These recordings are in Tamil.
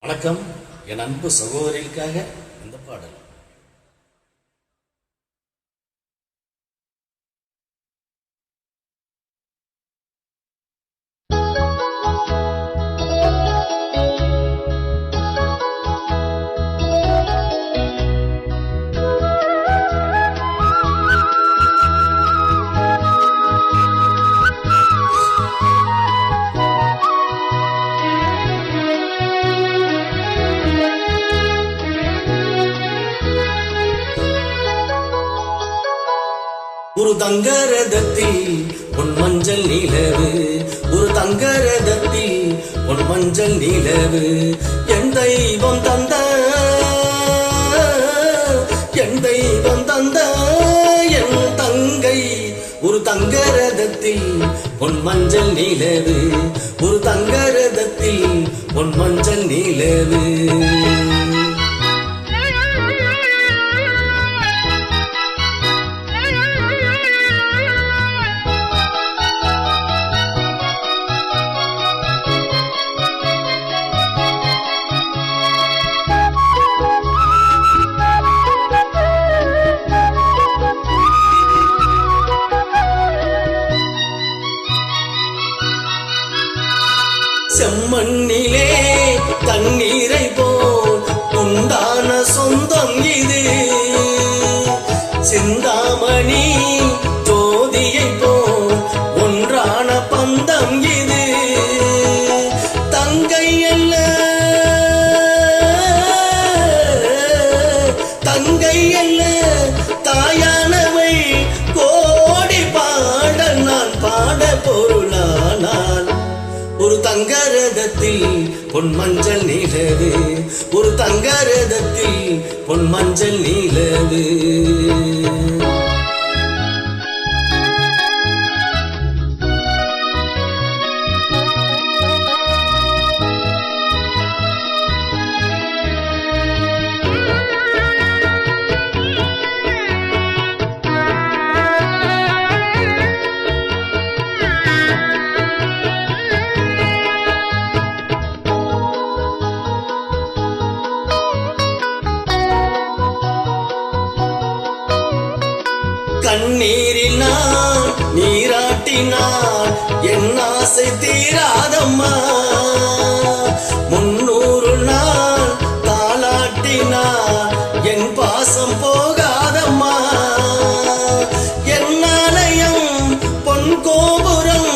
வணக்கம். என் அன்பு சகோதரிக்காக இந்த பாடல். ஒரு தங்கரதத்தில் பொன் மஞ்சள் நிலவு, ஒரு தங்கரதத்தில் பொன் மஞ்சள் நிலவு, என் தெய்வம் தந்த என் தெய்வம் தந்த என் தங்கை. ஒரு தங்கரதத்தில் பொன் மஞ்சள் நிலவு, ஒரு தங்கரதத்தில் பொன் மஞ்சள் நிலவு. செம்மண்ணிலே தண்ணீரை போல் உண்டான சொந்தம் இது, சிந்தாமணி ஜோதியை போல் ஒன்றான பந்தம் இது. தங்கை அல்ல தங்கை அல்ல தாயானவை, கோடி பாடல் நான் பாட பொருளானால். ஒரு தங்கரதத்தில் பொன் மஞ்சள் நிலவு, ஒரு தங்கரதத்தில் பொன் மஞ்சள் நிலவு. கண்ணீரில் நான் நீராட்டினான் என் ஆசை தீராதம்மா, 300 நாள் தாலாட்டினான் என் பாசம் போகாதம்மா. என் ஆலயம் பொன் கோபுரம்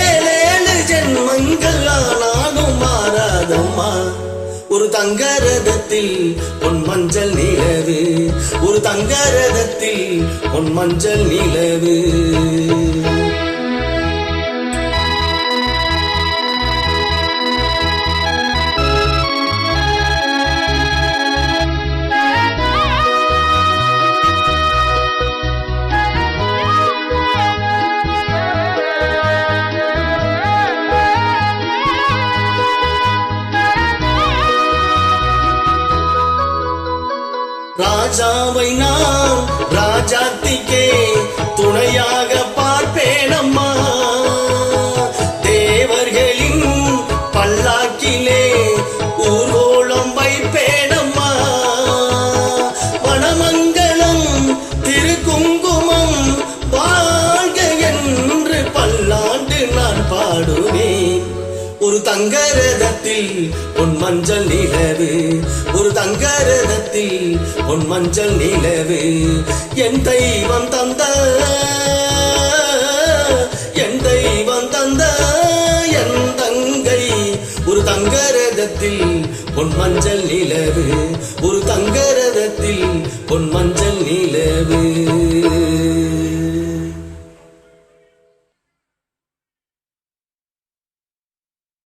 7 ஜென்மங்கள் ஆனாலும் மாறாதம்மா. ஒரு தங்கரதத்தில் பொன் மஞ்சள் நிலவு, ஒரு தங்கரதத்தில் பொன் மஞ்சள் நிலவு. ராஜாவை நான் ராஜாத்திக்கே துணையாக பார்ப்பேனம்மா, தேவர்களின் பல்லாக்கிலே ஊர்வலம் வைப்பேனம்மா. வனமங்கலம் திருக்குங்குமம் வாழ்க என்று பல்லாண்டு நான் பாடுவேன். ஒரு தங்கரதத்தில் பொன் மஞ்சள் நிலவு, ஒரு தங்கரதத்தில் பொன் மஞ்சள் நிலவு, என் தெய்வம் தந்த என் தெய்வம் தந்த என் தங்கை. ஒரு தங்கரதத்தில் பொன் மஞ்சள் நிலவு, ஒரு தங்கரதத்தில் பொன் மஞ்சள் நிலவு.